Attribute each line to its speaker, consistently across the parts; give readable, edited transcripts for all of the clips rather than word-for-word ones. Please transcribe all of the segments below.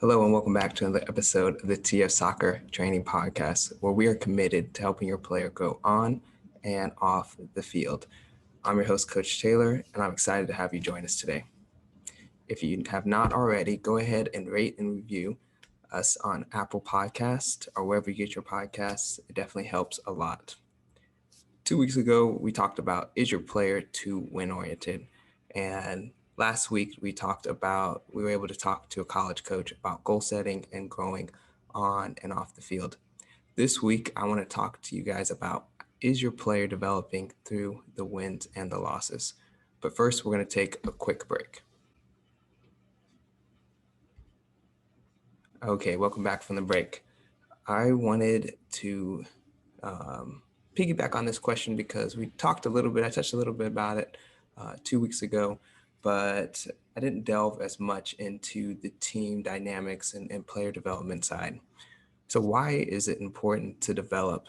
Speaker 1: Hello and welcome back to another episode of the TF Soccer Training Podcast, where we are committed to helping your player go on and off the field. I'm your host, Coach Taylor, and I'm excited to have you join us today. If you have not already, go ahead and rate and review us on Apple Podcast or wherever you get your podcasts. It definitely helps a lot. 2 weeks ago, we talked about, is your player too win-oriented? And last week, we were able to talk to a college coach about goal setting and growing on and off the field. This week, I want to talk to you guys about, is your player developing through the wins and the losses? But first, we're going to take a quick break. Okay, welcome back from the break. I wanted to piggyback on this question because we talked I touched a little bit about it 2 weeks ago, but I didn't delve as much into the team dynamics and player development side. So why is it important to develop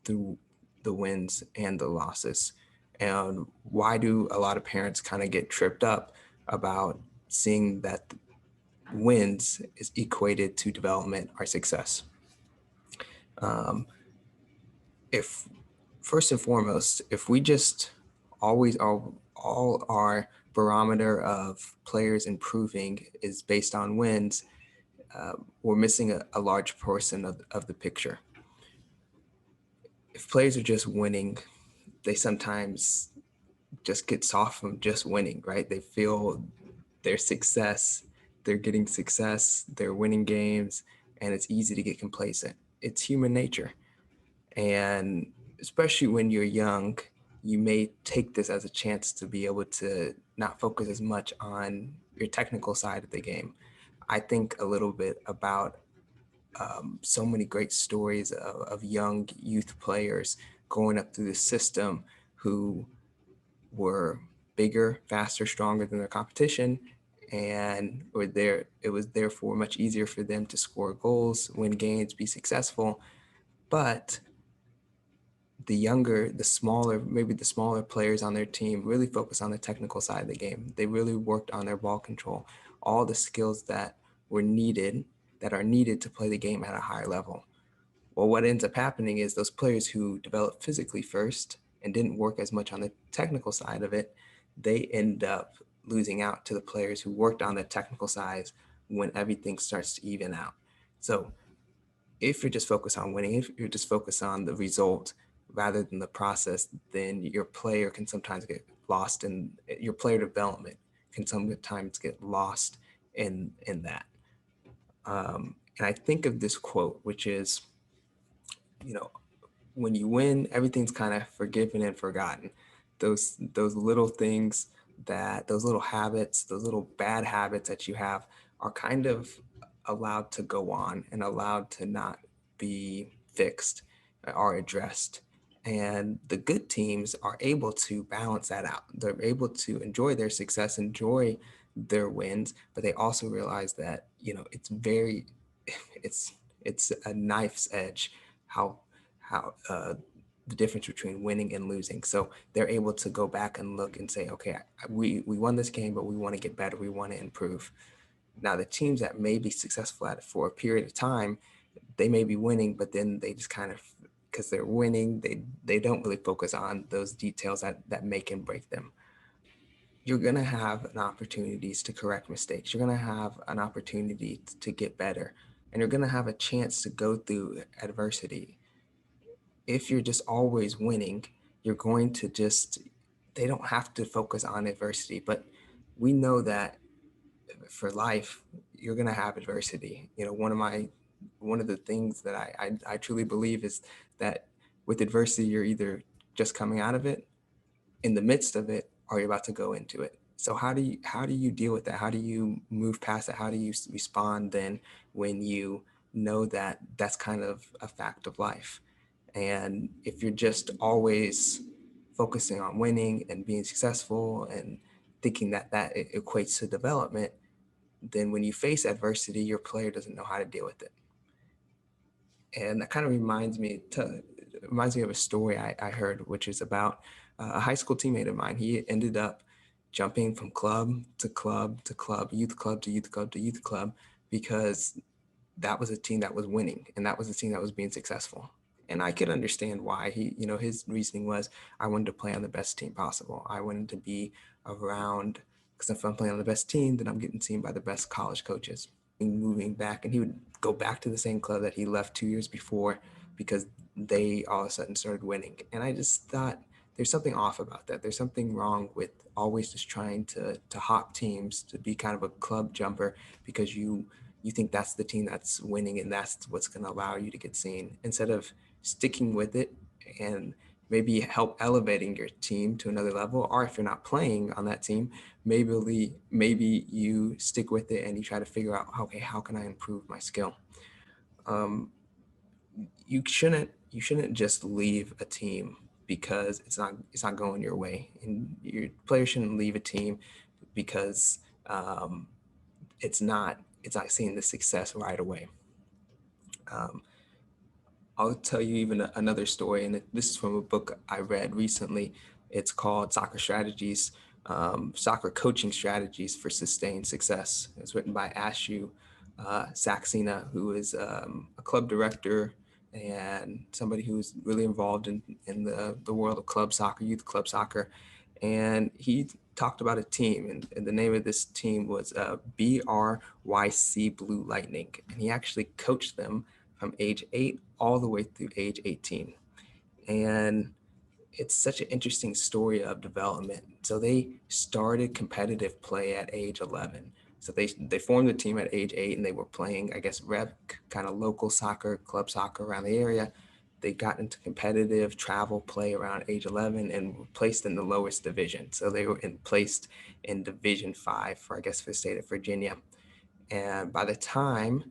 Speaker 1: through the wins and the losses? And why do a lot of parents kind of get tripped up about seeing that wins is equated to development or success? If first and foremost, if we just always all our barometer of players improving is based on wins, we're missing a large portion of the picture. If players are just winning, they sometimes just get soft from just winning, right? They feel their success, they're getting success, they're winning games, and it's easy to get complacent. It's human nature. And especially when you're young, you may take this as a chance to be able to not focus as much on your technical side of the game. I think a little bit about so many great stories of young youth players going up through the system who were bigger, faster, stronger than their competition, and it was therefore much easier for them to score goals, win games, be successful. But maybe the smaller players on their team really focus on the technical side of the game. They really worked on their ball control, all the skills that are needed to play the game at a higher level. Well, what ends up happening is those players who developed physically first and didn't work as much on the technical side of it, they end up losing out to the players who worked on the technical side when everything starts to even out. So if you're just focused on winning, if you're just focused on the result rather than the process, then your player can sometimes get lost in your player development can sometimes get lost in that. And I think of this quote, which is, when you win, everything's kind of forgiven and forgotten. Those little things those little habits, those little bad habits that you have are kind of allowed to go on and allowed to not be fixed or addressed. And the good teams are able to balance that out. They're able to enjoy their success, enjoy their wins, but they also realize that, it's it's a knife's edge how the difference between winning and losing. So they're able to go back and look and say, okay, we won this game, but we want to get better. We want to improve. Now, the teams that may be successful at it for a period of time, they may be winning, but then they just kind of, because they're winning, they don't really focus on those details that make and break them. You're going to have an opportunities to correct mistakes. You're going to have an opportunity to get better, and you're going to have a chance to go through adversity. If you're just always winning, you're going to they don't have to focus on adversity, but we know that for life, you're going to have adversity. One of the things that I truly believe is that with adversity, you're either just coming out of it, in the midst of it, or you're about to go into it. So how do you deal with that? How do you move past it? How do you respond then when you know that that's kind of a fact of life? And if you're just always focusing on winning and being successful and thinking that it equates to development, then when you face adversity, your player doesn't know how to deal with it. And that kind of reminds me of a story I heard, which is about a high school teammate of mine. He ended up jumping from club to club to club, youth club to youth club to youth club, because that was a team that was winning and that was a team that was being successful. And I could understand why his reasoning was, I wanted to play on the best team possible. I wanted to be around, because if I'm playing on the best team, then I'm getting seen by the best college coaches. Moving back, and he would go back to the same club that he left 2 years before because they all of a sudden started winning. And I just thought there's something off about that. There's something wrong with always just trying to hop teams, to be kind of a club jumper because you think that's the team that's winning and that's what's going to allow you to get seen, instead of sticking with it and maybe help elevating your team to another level. Or if you're not playing on that team, maybe you stick with it and you try to figure out, okay, how can I improve my skill? um, you shouldn't just leave a team because it's not going your way, and your players shouldn't leave a team because it's not seeing the success right away. Um, I'll tell you even another story, and this is from a book I read recently. It's called Soccer Coaching Strategies for Sustained Success. It's written by Ashu Saxena, who is a club director and somebody who's really involved in the world of club soccer, youth club soccer. And he talked about a team, and the name of this team was BRYC Blue Lightning. And he actually coached them from age 8 all the way through age 18. And it's such an interesting story of development. So they started competitive play at age 11. So they formed a team at age 8, and they were playing, I guess, rep kind of local soccer, club soccer around the area. They got into competitive travel play around age 11 and were placed in the lowest division. So they were placed in Division 5 for, I guess, for the state of Virginia. And by the time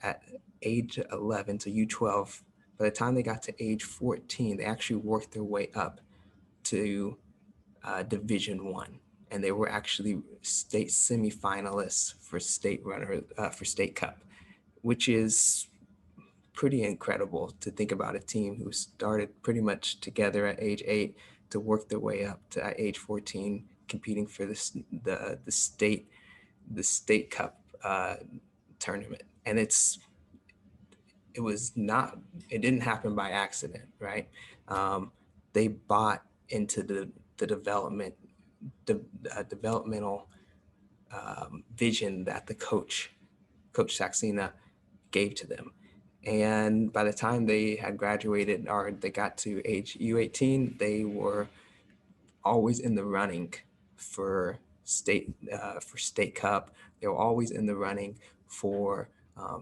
Speaker 1: at age 11 to U12, by the time they got to age 14, they actually worked their way up to Division 1. And they were actually state semifinalists for state cup, which is pretty incredible to think about, a team who started pretty much together at age 8 to work their way up to at age 14, competing for the state cup tournament. And it didn't happen by accident, right? Um, they bought into the developmental vision that the Coach Saxena, gave to them. And by the time they had graduated or they got to age U18, they were always in the running for state cup. They were always in the running for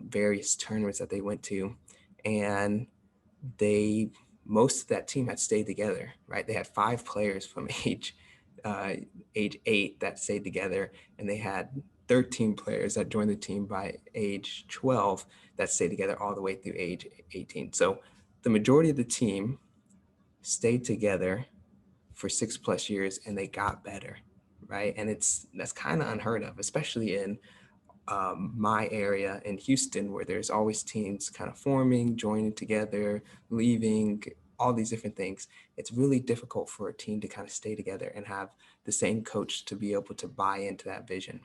Speaker 1: various tournaments that they went to, and they most of that team had stayed together. Right, they had 5 players from uh, age 8 that stayed together, and they had 13 players that joined the team by age 12 that stayed together all the way through age 18. So the majority of the team stayed together for 6+ years and they got better, right? And that's kind of unheard of, especially in my area in Houston, where there's always teams kind of forming, joining together, leaving, all these different things. It's really difficult for a team to kind of stay together and have the same coach to be able to buy into that vision.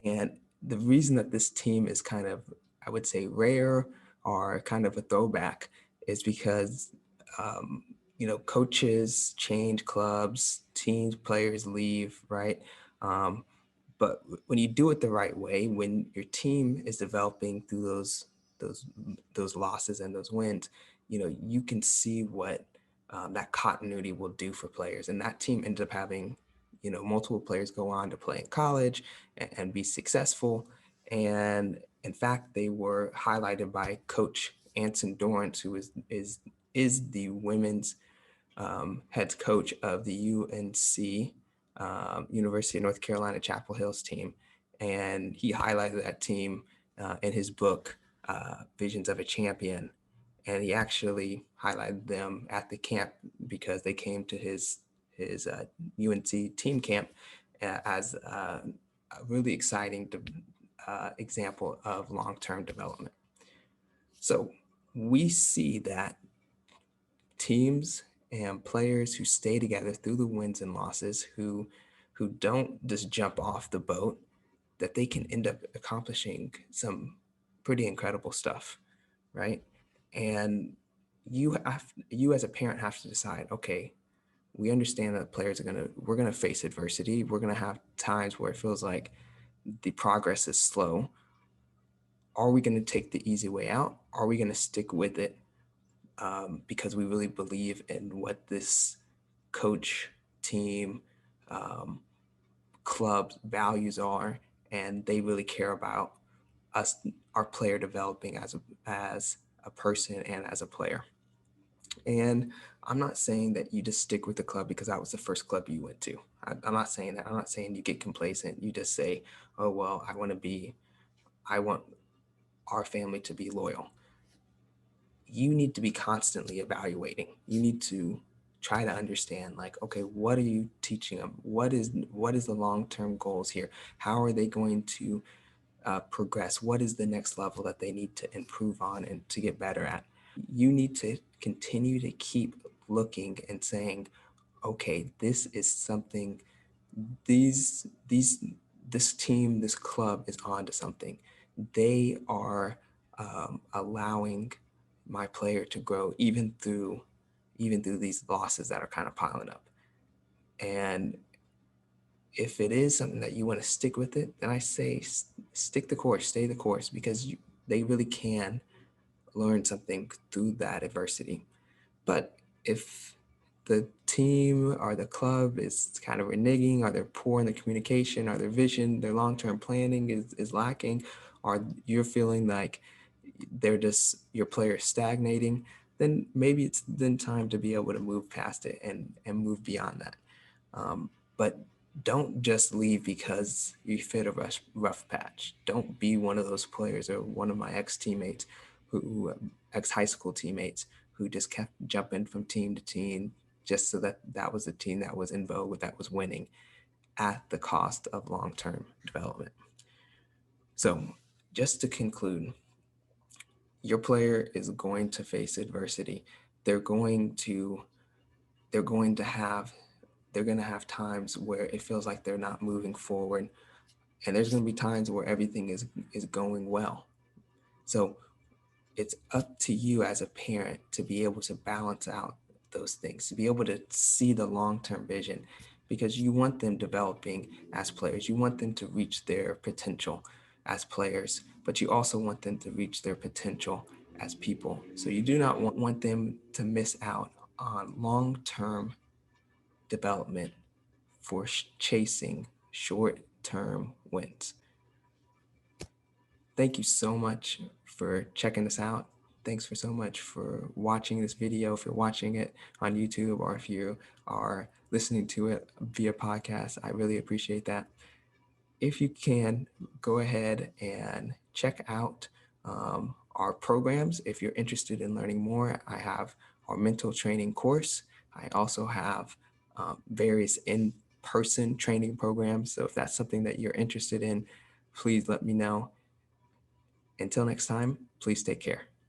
Speaker 1: And the reason that this team is kind of, I would say, rare or kind of a throwback is because, um, coaches change clubs, teams, players leave, right? Um, but when you do it the right way, when your team is developing through those those losses and those wins, you can see what that continuity will do for players. And that team ended up having, multiple players go on to play in college and be successful. And in fact, they were highlighted by Coach Anson Dorrance, who is the women's head coach of the UNC, University of North Carolina Chapel Hill's team. And he highlighted that team in his book, Visions of a Champion. And he actually highlighted them at the camp because they came to his UNC team camp as a really exciting example of long-term development. So we see that teams and players who stay together through the wins and losses, who don't just jump off the boat, that they can end up accomplishing some pretty incredible stuff, right? And you as a parent have to decide, okay, we understand that players we're gonna face adversity. We're gonna have times where it feels like the progress is slow. Are we gonna take the easy way out? Are we gonna stick with it because we really believe in what this coach, team, um, club values are, and they really care about us, our player developing as a person and as a player. And I'm not saying that you just stick with the club because that was the first club you went to. I'm not saying that. I'm not saying you get complacent. You just say, oh, well, I want our family to be loyal. You need to be constantly evaluating. You need to try to understand, like, okay, what are you teaching them? What is the long-term goals here? How are they going to progress? What is the next level that they need to improve on and to get better at? You need to continue to keep looking and saying, okay, this is something, these this team, this club is on to something. They are allowing my player to grow even through these losses that are kind of piling up. And if it is something that you want to stick with it, then I say stick the course, stay the course, because they really can learn something through that adversity. But if the team or the club is kind of reneging, or they're poor in the communication, or their vision, their long-term planning is lacking, or you're feeling like your player stagnating, then maybe it's then time to be able to move past it and move beyond that. But don't just leave because you fit a rough patch. Don't be one of those players, or one of my ex-teammates ex-high school teammates who just kept jumping from team to team just so that was the team that was in vogue, that was winning at the cost of long-term development. So just to conclude, your player is going to face adversity. They're going to they're going to have they're going to have times where it feels like they're not moving forward, and there's going to be times where everything is going well. So it's up to you as a parent to be able to balance out those things, to be able to see the long-term vision, because you want them developing as players. You want them to reach their potential as players, but you also want them to reach their potential as people. So you do not want them to miss out on long-term development for chasing short-term wins. Thank you so much for checking this out. Thanks for so much for watching this video, if you're watching it on YouTube, or if you are listening to it via podcast. I really appreciate that. If you can, go ahead and check out our programs. If you're interested in learning more, I have our mental training course. I also have various in-person training programs. So if that's something that you're interested in, please let me know. Until next time, please take care.